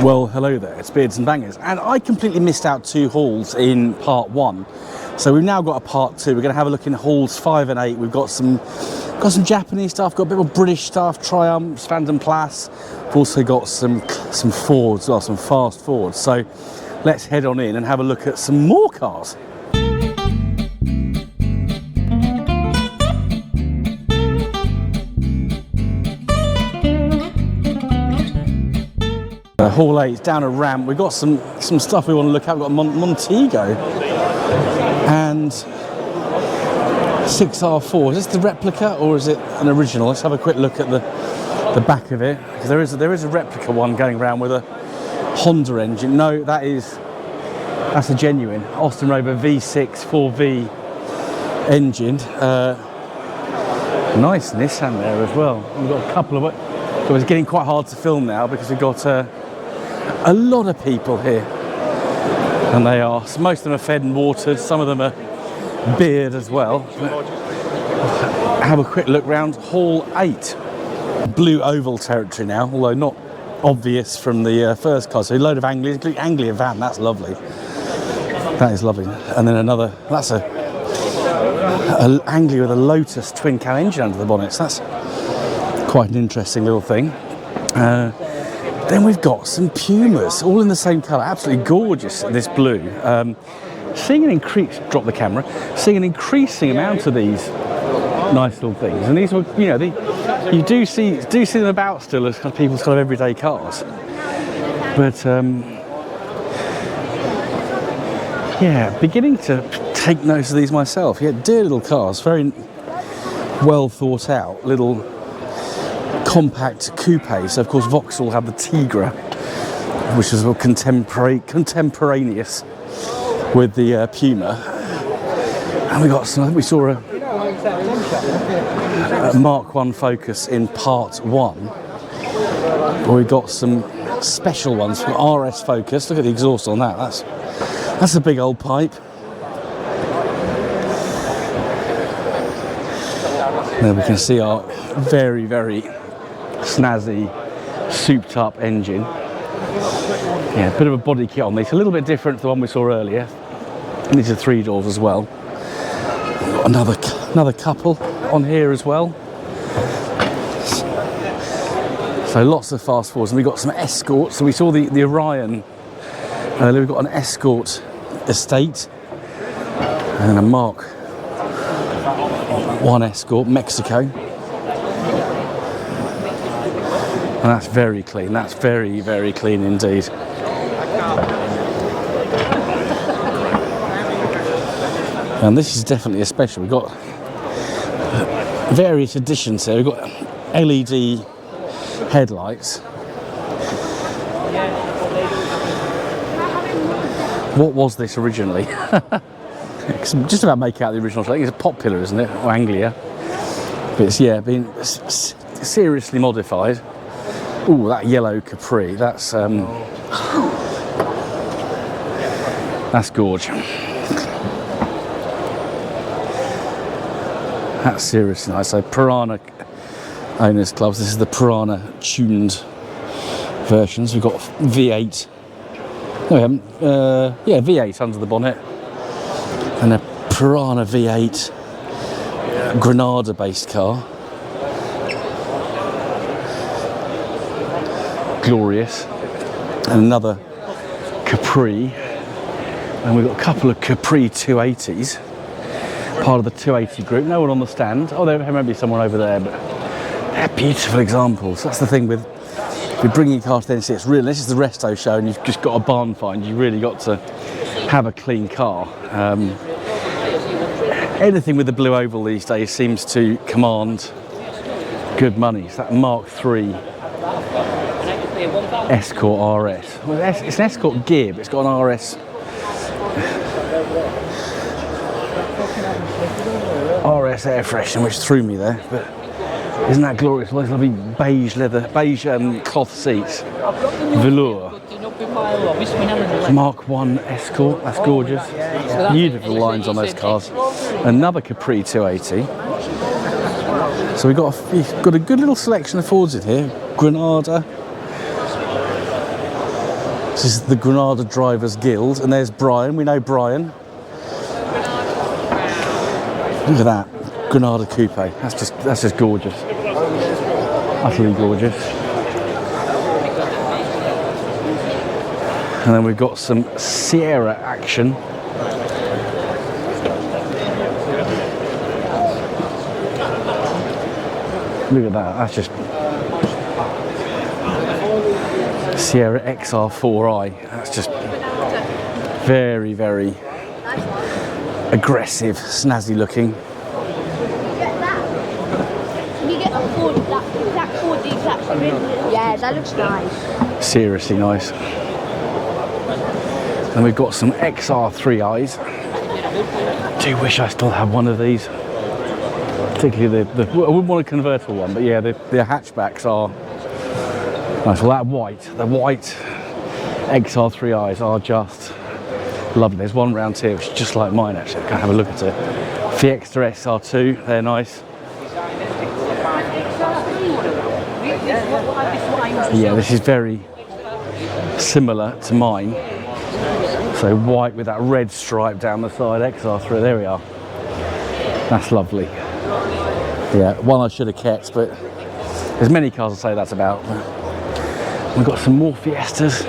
Well, hello there, it's Beards and Bangers, and I completely missed out 2 halls in part 1. So we've now got a part 2. We're going to have a look in halls 5 and 8. We've got some Japanese stuff, got a bit more British stuff, Triumphs, Phantom Plus. We've also got some Fords, well, some fast Fords. So let's head on in and have a look at some more cars. Hall 8 down a ramp. We've got some stuff we want to look at. We've got a Montego and 6R4. Is this the replica or is it an original? Let's have a quick look at the back of it, because there is a replica one going around with a Honda engine. No, that's a genuine Austin Rover V6 4V engine. Nice Nissan there as well. We've got a couple of it. So it's getting quite hard to film now because we've got a lot of people here, and most of them are fed and watered, some of them are beard as well. Have a quick look round Hall 8. Blue oval territory now, although not obvious from the first car. So a load of Anglia, including Anglia van. That's lovely. That is lovely. And then that's a Anglia with a Lotus twin cow engine under the bonnet. So that's quite an interesting little thing. Then we've got some Pumas, all in the same colour, absolutely gorgeous, this blue. Seeing an increasing amount of these nice little things, and these were, you do see them about still as people's kind of everyday cars. But yeah, beginning to take notice of these myself. Yeah, dear little cars, very well thought out little compact coupe. So of course Vauxhall had the Tigra, which was contemporaneous with the Puma. And we got some, I think we saw a Mark 1 Focus in part 1. But we got some special ones from RS Focus. Look at the exhaust on that. That's a big old pipe. There we can see our very, very snazzy, souped up engine. Yeah, a bit of a body kit on these, a little bit different to the one we saw earlier. And these are 3 doors as well. Another couple on here as well. So lots of fast forwards, and we've got some Escorts. So we saw the Orion earlier. We've got an Escort Estate and a Mark 1 Escort Mexico. And that's very clean. That's very, very clean indeed. And this is definitely a special. We've got various editions here. We've got LED headlights. What was this originally? Just about make out the original. I think it's a Popular, isn't it? Or Anglia. But it's, yeah, been seriously modified. Ooh, that yellow Capri, that's gorge. That's seriously nice. So Piranha Owners Clubs, this is the Piranha tuned versions. We've got V8, no we haven't, yeah, V8 under the bonnet, and a Piranha V8 Granada based car. Glorious. And another Capri, and we've got a couple of Capri 280s, part of the 280 group. No one on the stand. Oh, there may be someone over there, but they're beautiful examples. That's the thing with bringing cars to NEC. It's real. This is the resto show, and you've just got a barn find. You really got to have a clean car. Anything with the blue oval these days seems to command good money. It's that Mark 3 Escort RS. Well, it's an Escort gear, but it's got an RS air freshener, which threw me there. But isn't that glorious? Well, those lovely beige leather, beige cloth seats, velour. Mark 1 Escort. That's gorgeous. Beautiful lines on those cars. Another Capri 280. So we've got a good little selection of Fords in here. Granada. This is the Granada Drivers Guild, and there's Brian. We know Brian. Look at that Granada Coupe. That's just gorgeous. Utterly gorgeous. And then we've got some Sierra action. Look at that, that's just Sierra XR4i. That's just very, very aggressive, snazzy looking. Yeah, that looks nice. Seriously nice. And we've got some XR3i's. Do wish I still had one of these. Particularly I wouldn't want a convertible one, but yeah, the hatchbacks are nice. Well, the white XR3i's are just lovely. There's one round here which is just like mine actually. Go have a look at it. Fiesta SR2, they're nice. Yeah, this is very similar to mine. So white with that red stripe down the side, XR3, there we are. That's lovely. Yeah, one I should have kept, but there's many cars I say that's about. We've got some more Fiestas.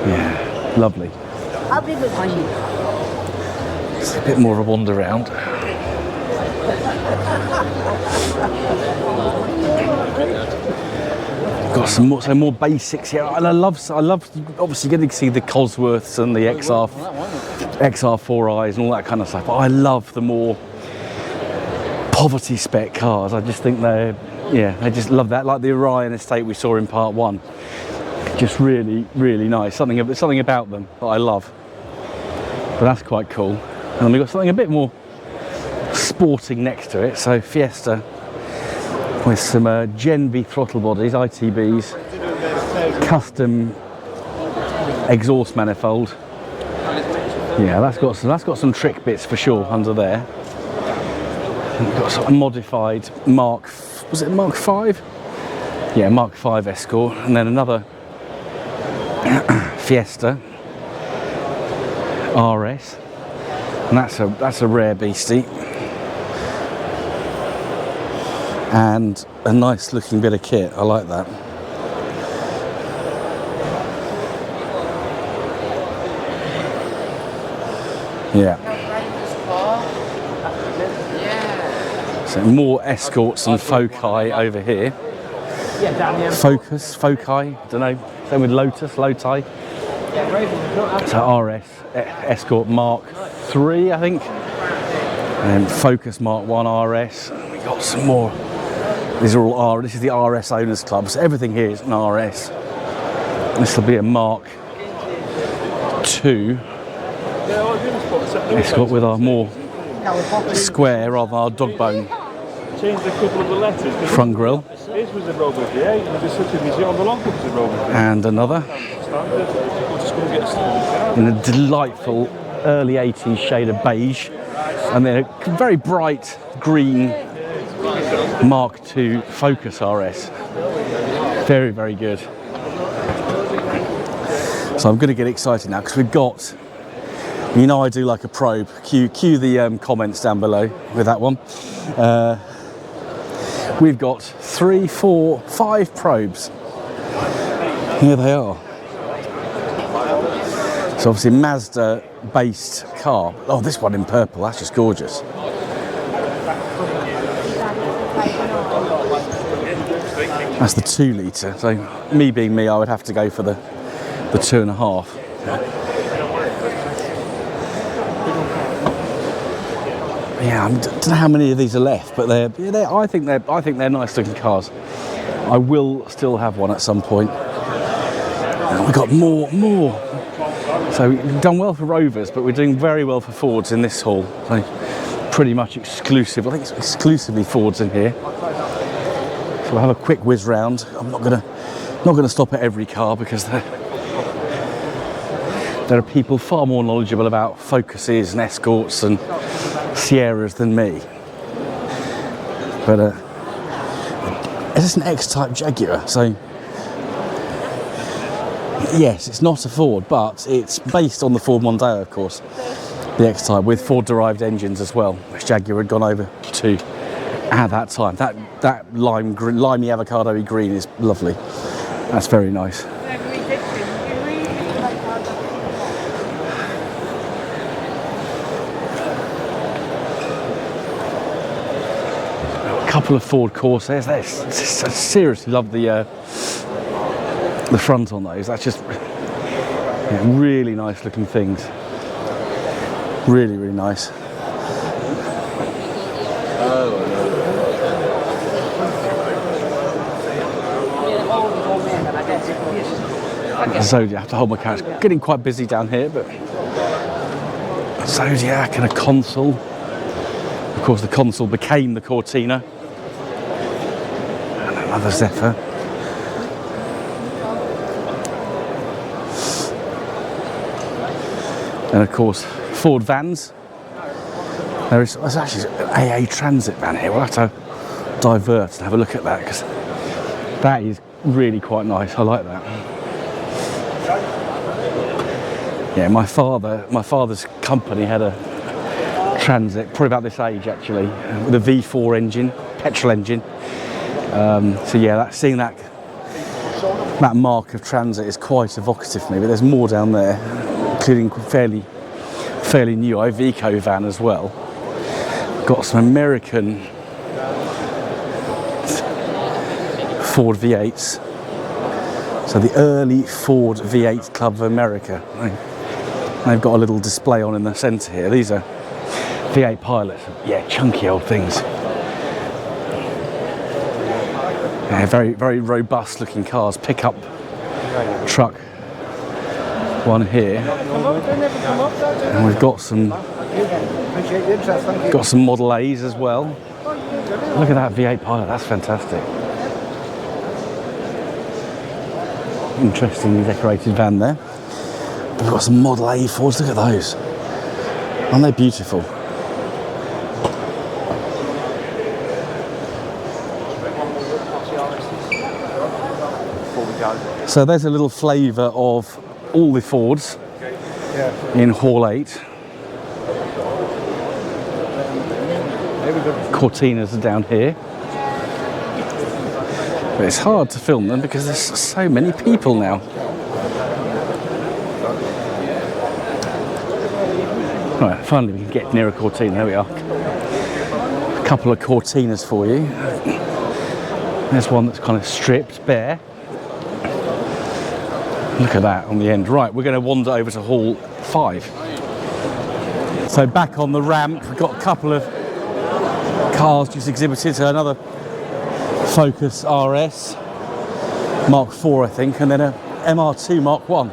Yeah, lovely. How big was mine? It's a bit more of a wander round. Got some more basics here, and I love obviously getting to see the Cosworths and the XR4i's and all that kind of stuff. But I love the more poverty spec cars. I just think I just love that. Like the Orion Estate we saw in part 1, just really, really nice. Something about them that I love. But that's quite cool. And then we've got something a bit more sporting next to it. So Fiesta with some Gen V throttle bodies, ITBs, custom exhaust manifold. Yeah, that's got some trick bits for sure under there. And we've got sort of modified was it Mark 5? Yeah, Mark 5 Escort, and then another Fiesta RS, and that's a rare beastie. And a nice looking bit of kit, I like that. Yeah. So more Escorts and Foci over here. Foci, don't know. Same with Lotus, Loti. So RS, Escort Mark 3, I think. And then Focus Mark 1 RS. We got some more. These are all this is the RS Owners Club, so everything here is an RS. This will be a Mark 2 Escort with our more square rather than our dog bone front grille. And another in a delightful early 80s shade of beige, and then a very bright green Mark II Focus RS. Very, very good. So I'm going to get excited now because we've got, you know, I do like a probe. Cue the comments down below with that one. We've got 3, 4, 5 probes. Here they are. So obviously Mazda based car. Oh, this one in purple, that's just gorgeous. That's the 2 litre, so me being me, I would have to go for the 2.5. Yeah, I don't know how many of these are left, but I think they're nice looking cars. I will still have one at some point. And we've got more. So we've done well for Rovers, but we're doing very well for Fords in this haul. So pretty much exclusive. I think it's exclusively Fords in here. So we'll have a quick whiz round. I'm not gonna stop at every car because there are people far more knowledgeable about Focuses and Escorts and Sierras than me. But it's just an X-Type Jaguar, so yes, it's not a Ford, but it's based on the Ford Mondeo, of course, the X-Type, with Ford-derived engines as well, which Jaguar had gone over to at that time. That limey avocado-y green is lovely. That's very nice. A couple of Ford Corsairs. I seriously love the front on those. That's just really nice looking things. Really, really nice. Zodiac, I have to hold my camera. It's getting quite busy down here, but Zodiac and a Consul. Of course, the Consul became the Cortina. And another Zephyr. And of course, Ford vans. There's actually an AA Transit van here. We'll have to divert and have a look at that, because that is really quite nice. I like that. Yeah, my father's company had a Transit, probably about this age actually, with a V4 engine, petrol engine. So yeah, seeing that mark of Transit is quite evocative for me. But there's more down there, including fairly new Iveco van as well. Got some American Ford V8s. So the early Ford V8 Club of America. They've got a little display on in the centre here. These are V8 Pilots. Yeah, chunky old things. Yeah, very, very robust looking cars. Pickup truck. One here. And we've got some Model A's as well. Look at that V8 Pilot. That's fantastic. Interestingly decorated van there. We've got some Model A Fords, look at those. Aren't they beautiful? So there's a little flavour of all the Fords in Hall 8. Cortinas are down here. But it's hard to film them because there's so many people now. Right, finally we can get near a Cortina. There we are. A couple of Cortinas for you. There's one that's kind of stripped bare. Look at that on the end. Right, we're going to wander over to Hall 5. So back on the ramp, we've got a couple of cars just exhibited. So another Focus RS Mark IV, I think, and then a MR2 Mark I,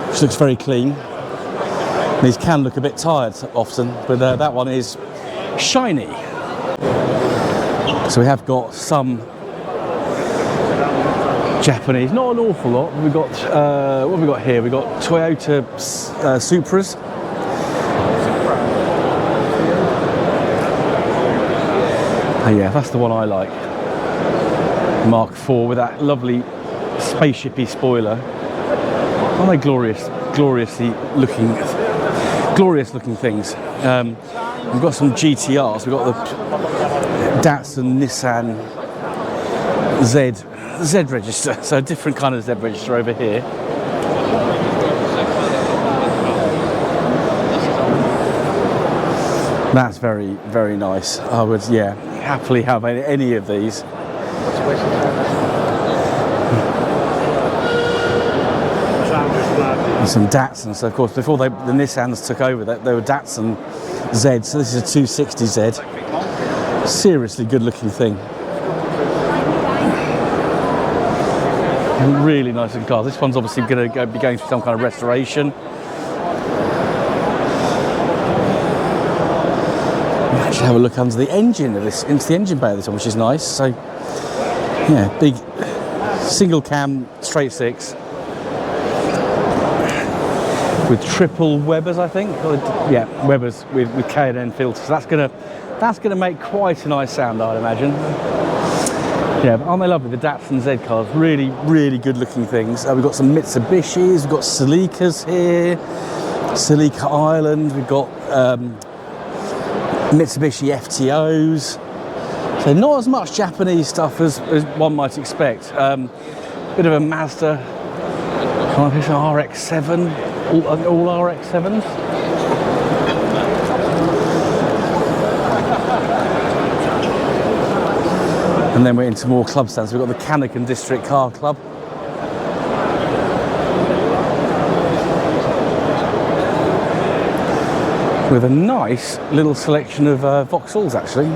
which looks very clean. These can look a bit tired often, but that one is shiny. So we have got some Japanese, not an awful lot. We've got, what have we got here? We've got Toyota Supras. Oh yeah, that's the one I like. Mark IV with that lovely spaceshipy spoiler. Aren't they glorious looking things? We've got some GTRs. We've got the Datsun Nissan Z register, so a different kind of Z register over here. That's very, very nice. I would, yeah, happily have any of these. And some Datsuns. So of course, before the Nissans took over, they were Datsun Z. So this is a 260Z. Seriously good-looking thing. And really nice looking car. This one's obviously going to be going through some kind of restoration. You actually have a look under the engine of this, into the engine bay of this one, which is nice. So, yeah, big single cam straight six. with triple Webers, I think. Yeah, Webers with K&N filters. That's gonna make quite a nice sound, I'd imagine. Yeah, but aren't they lovely? The Datsun Z cars, really, really good looking things. We've got some Mitsubishis, we've got Celicas here, Celica Island, we've got Mitsubishi FTOs. So not as much Japanese stuff as one might expect. Bit of a Mazda, kind of RX-7, all RX-7s. And then we're into more club stands. We've got the Canakin District Car Club. With a nice little selection of Vauxhalls, actually.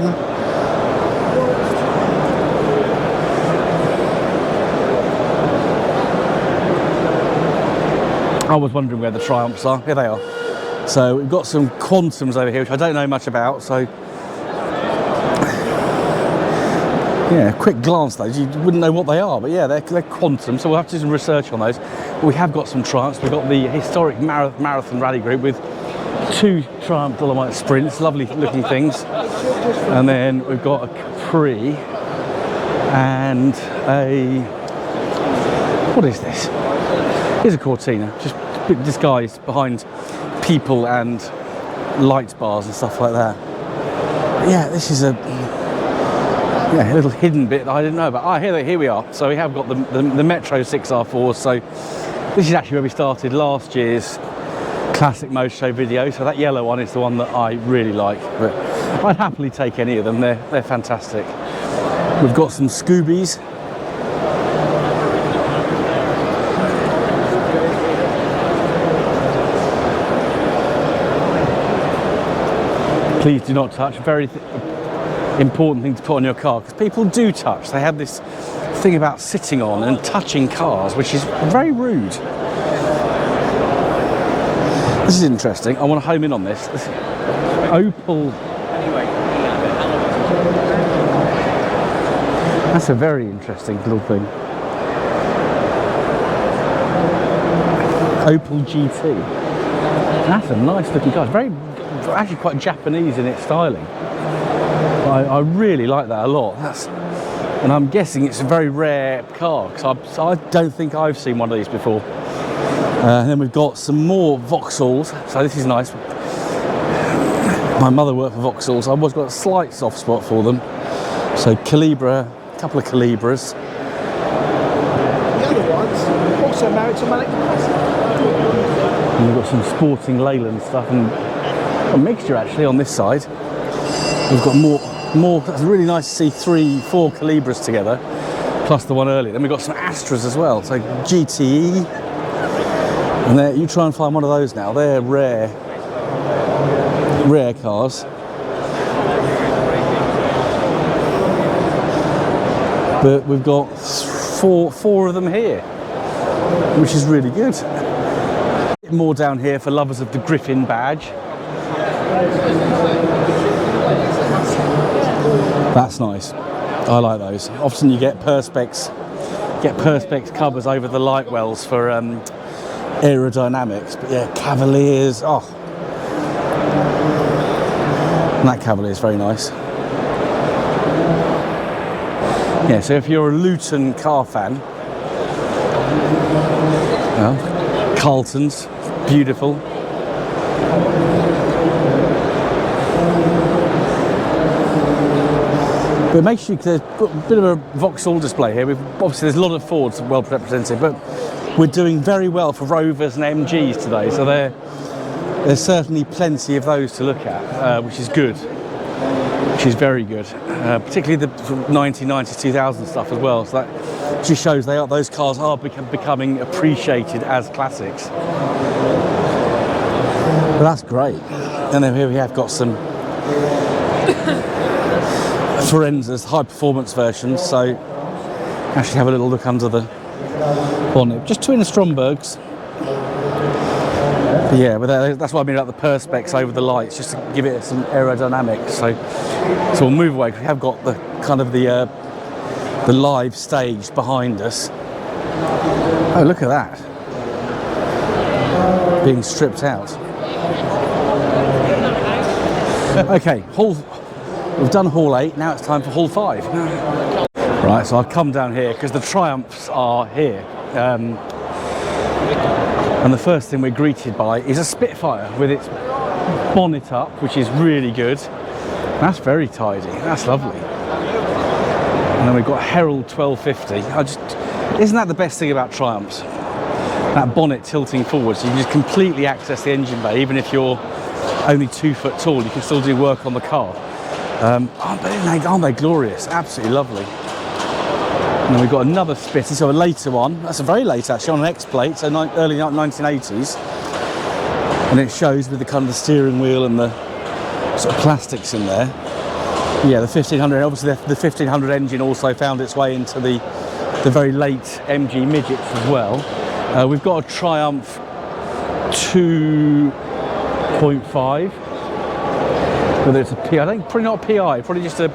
I was wondering where the Triumphs are. Here they are. So we've got some Quantums over here, which I don't know much about, so yeah, quick glance though, you wouldn't know what they are, but yeah, they're Quantum, so we'll have to do some research on those. We have got some Triumphs. We've got the historic Marathon Rally Group with 2 Triumph Dolomite Sprints, lovely looking things. And then we've got a Capri and a, what is this? Here's a Cortina, just disguised behind people and light bars and stuff like that. But yeah, this is a little hidden bit that I didn't know about. Ah, here we are. So we have got the Metro 6R4s. So this is actually where we started last year's Classic Motor Show video. So that yellow one is the one that I really like. But I'd happily take any of them. They're fantastic. We've got some Scoobies. Please do not touch. Very important thing to put on your car, because people do touch. They have this thing about sitting on and touching cars, which is very rude. This is interesting. I want to home in on this. Opel. That's a very interesting little thing. Opel GT. That's a nice looking car. It's very, actually quite Japanese in its styling. I really like that a lot. And I'm guessing it's a very rare car, because I don't think I've seen one of these before. And then we've got some more Vauxhalls, so this is nice. My mother worked for Vauxhalls, so I've always got a slight soft spot for them. So Calibra, a couple of Calibras. The other ones also married to NEC Classic. And we've got some sporting Leyland stuff and a mixture actually on this side. We've got more. That's really nice to see 4 Calibras together, plus the one earlier. Then we've got some Astras as well, so GTE. And you try and find one of those now. They're rare cars. But we've got four of them here, which is really good. A bit more down here for lovers of the Griffin badge. That's nice. I like those. Often you get Perspex covers over the light wells for aerodynamics. But yeah, Cavaliers. Oh, and that Cavalier is very nice. Yeah. So if you're a Luton car fan, well, Carlton's beautiful. But make sure there's a bit of a Vauxhall display here. Obviously there's a lot of Fords well represented, but we're doing very well for Rovers and MGs today. So there's certainly plenty of those to look at, which is good, which is very good. Particularly the 1990s, 2000 stuff as well. So that just shows those cars are becoming appreciated as classics. But that's great. And then here we have got some Forenzas, high performance versions, so actually have a little look under the bonnet. Just 2 in the Strombergs. But yeah, but that's what I mean about the Perspex over the lights, just to give it some aerodynamics. So we'll move away. We have got the kind of the live stage behind us. Oh, look at that. being stripped out. Okay, we've done Hall 8, now it's time for Hall 5. Right, so I've come down here because the Triumphs are here. And the first thing we're greeted by is a Spitfire with its bonnet up, which is really good. That's very tidy, that's lovely. And then we've got Herald 1250. Isn't that the best thing about Triumphs? That bonnet tilting forwards, you can just completely access the engine bay, even if you're only 2 foot tall, you can still do work on the car. Aren't they glorious? Absolutely lovely. And then we've got another Spit, so a later one. That's a very late actually, on an X plate, so early 1980s. And it shows with the kind of the steering wheel and the sort of plastics in there. Yeah, the 1500. Obviously, the 1500 engine also found its way into the very late MG midgets as well. We've got a Triumph 2.5. Whether it's a PI, I think probably not a PI, probably just a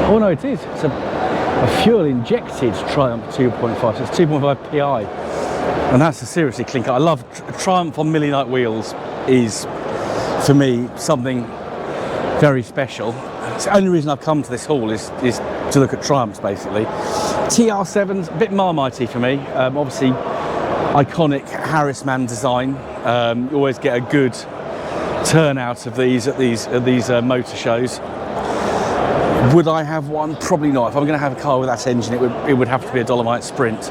oh no, it is. It's a fuel injected Triumph 2.5. So it's 2.5 PI, and that's a seriously clinker. I love Triumph on Millionite wheels. Is for me something very special. It's the only reason I've come to this hall is to look at Triumphs basically. TR7's a bit Marmitey for me. Obviously iconic Harrisman design. You always get a good turnout of these at these motor shows. Would I have one? Probably not. If I'm going to have a car with that engine, it would have to be a Dolomite Sprint.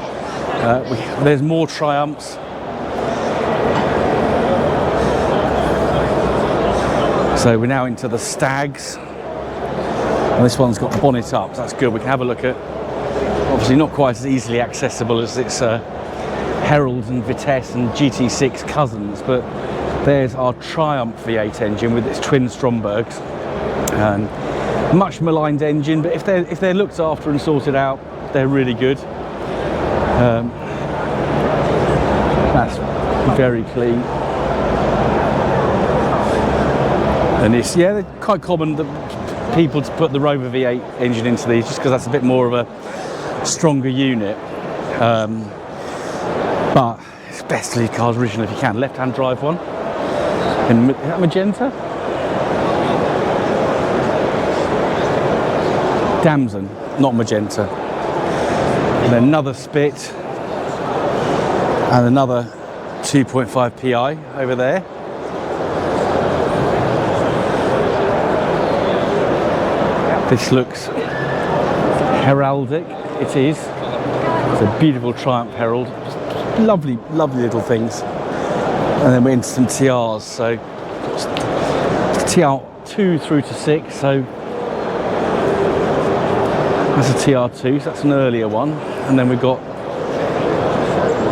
There's more Triumphs. So we're now into the Stags. And this one's got bonnet up, so that's good. We can have a look at, obviously not quite as easily accessible as its Herald and Vitesse and GT6 cousins, but there's our Triumph V8 engine with its twin Strombergs. Much maligned engine, but if they're looked after and sorted out, they're really good. That's very clean. And it's, yeah, they're quite common that people to put the Rover V8 engine into these, just because that's a bit more of a stronger unit. But it's best to leave cars original if you can. Left-hand drive one. Is that magenta? Damson, not magenta. And then another Spit. And another 2.5 PI over there. This looks heraldic. It is. It's a beautiful Triumph Herald. Just lovely, lovely little things. And then we're into some TRs. So TR 2 through to 6. So that's a TR2. So that's an earlier one. And then we've got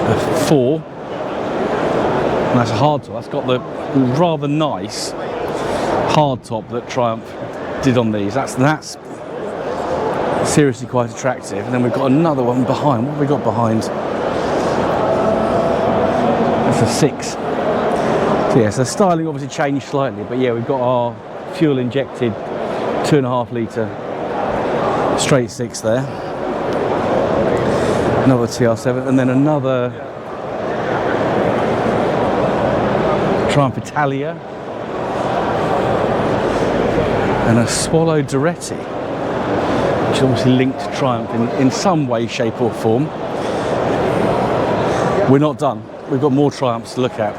a 4. And that's a hardtop. That's got the rather nice hardtop that Triumph did on these. That's seriously quite attractive. And then we've got another one behind. What have we got behind? That's a 6. So yeah, so the styling obviously changed slightly, but yeah, we've got our fuel injected 2.5 litre straight 6 there. Another TR7, and then another Triumph Italia. And a Swallow Duretti, which is obviously linked to Triumph in some way, shape or form. We're not done. We've got more Triumphs to look at.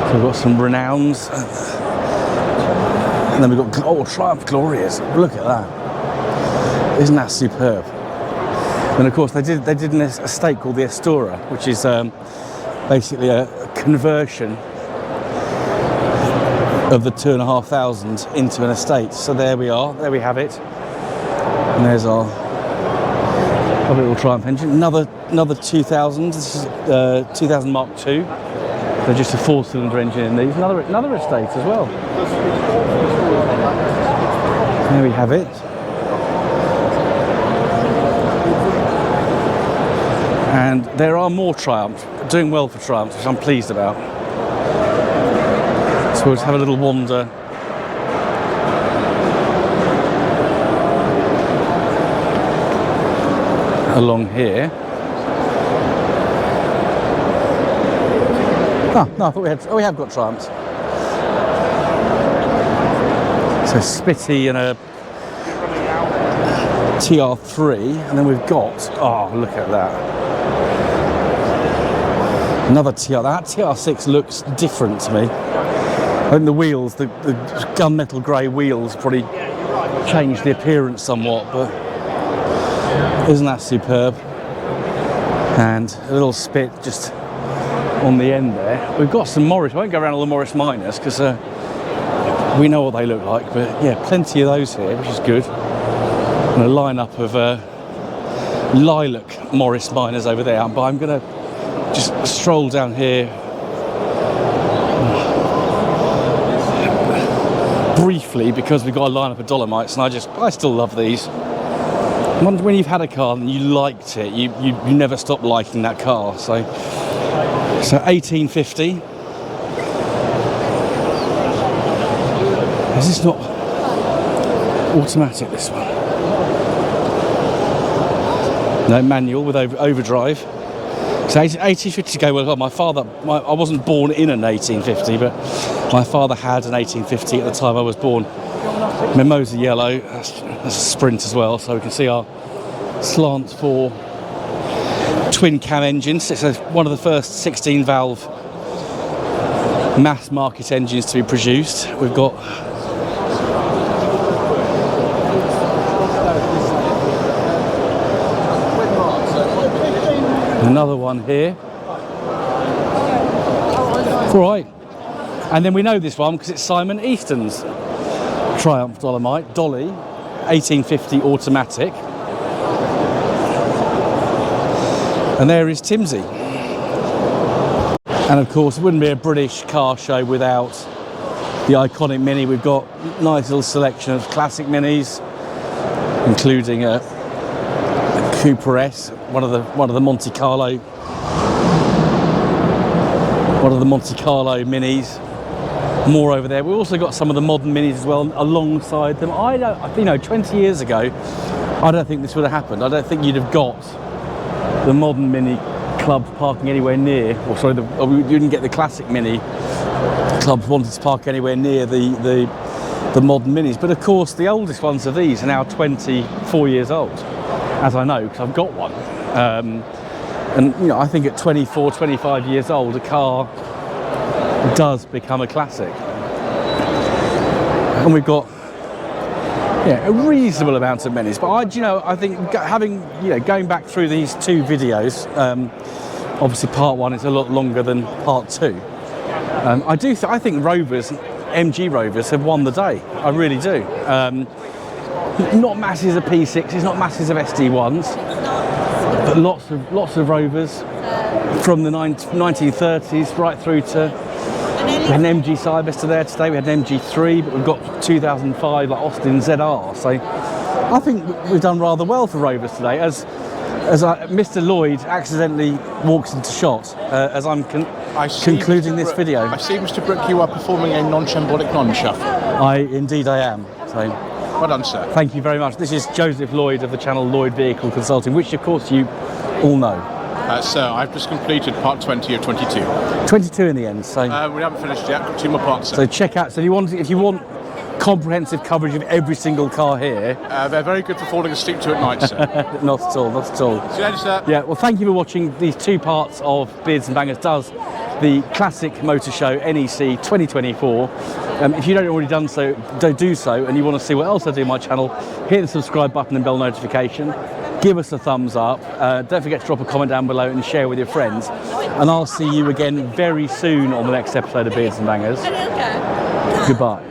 So we've got some Renowns. And then we've got, oh, Triumph Glorious. Look at that. Isn't that superb? And of course they did an estate called the Estora, which is basically a conversion of the 2,500 into an estate. So there we are, there we have it. And there's our lovely little Triumph engine. Another 2000, this is 2000 Mark II. They're just a 4-cylinder engine in these. Another estate as well. There we have it. And there are more Triumphs, doing well for Triumphs, which I'm pleased about. So we'll just have a little wander along here. Oh, no, I thought we had, oh, we have got Triumphs. So Spitty and a TR3, and then we've got, oh, look at that. Another TR, that TR6 looks different to me. I think the wheels, the gunmetal grey wheels probably changed the appearance somewhat, but isn't that superb? And a little spit just on the end there. We've got some Morris. I won't go around all the Morris Minors because we know what they look like, but yeah, plenty of those here, which is good. And a lineup of lilac Morris Minors over there. But I'm going to just stroll down here briefly because we've got a lineup of Dolomites, and I still love these. When you've had a car and you liked it, you never stop liking that car. So 1850. Is this not automatic, this one? No, manual with overdrive. So 1850 go well. My father, I wasn't born in an 1850, but my father had an 1850 at the time I was born. Mimosa yellow, that's a Sprint as well, so we can see our slant 4 twin cam engines. It's one of the first 16 valve mass market engines to be produced. We've got another one here. Right, and then we know this one because it's Simon Easton's Triumph Dolomite Dolly 1850 automatic. And there is Timsy. And of course, it wouldn't be a British car show without the iconic Mini. We've got a nice little selection of classic Minis, including a Cooper S, one of the Monte Carlo Minis. More over there. We've also got some of the modern Minis as well alongside them. 20 years ago, I don't think this would have happened. I don't think you'd have got the modern Mini clubs parking anywhere near, or sorry, you didn't get the classic Mini clubs wanting to park anywhere near the modern Minis. But of course, the oldest ones of these are now 24 years old, as I know, because I've got one. And you know, I think at 24, 25 years old, a car does become a classic. And we've got a reasonable amount of Minis. But I think going back through these two videos, obviously part one is a lot longer than part two. I think Rovers, MG Rovers, have won the day. I really do. Not masses of P6s, not masses of SD1s, but lots of Rovers from the 1930s right through to. We had an MG Cyberster there today. We had an MG3, but we've got 2005 like Austin ZR. So I think we've done rather well for Rovers today. As Mr Lloyd accidentally walks into shot as I'm concluding this video. I see, Mr Brook, you are performing a non-shambolic non-shuffle. Indeed I am. So well done, sir. Thank you very much. This is Joseph Lloyd of the channel Lloyd Vehicle Consulting, which of course you all know. Sir, I've just completed part 20 of 22. 22 in the end, so... we haven't finished yet, got 2 more parts, sir. So check out, if you want comprehensive coverage of every single car here... they're very good for falling asleep to at night, sir. Not at all, not at all. See you later, sir. Yeah, well, thank you for watching these 2 parts of Beards and Bangers Does the Classic Motor Show NEC 2024. If you don't already do so, and you want to see what else I do on my channel, hit the subscribe button and bell notification. Give us a thumbs up. Don't forget to drop a comment down below and share with your friends. And I'll see you again very soon on the next episode of Beards and Bangers. Goodbye.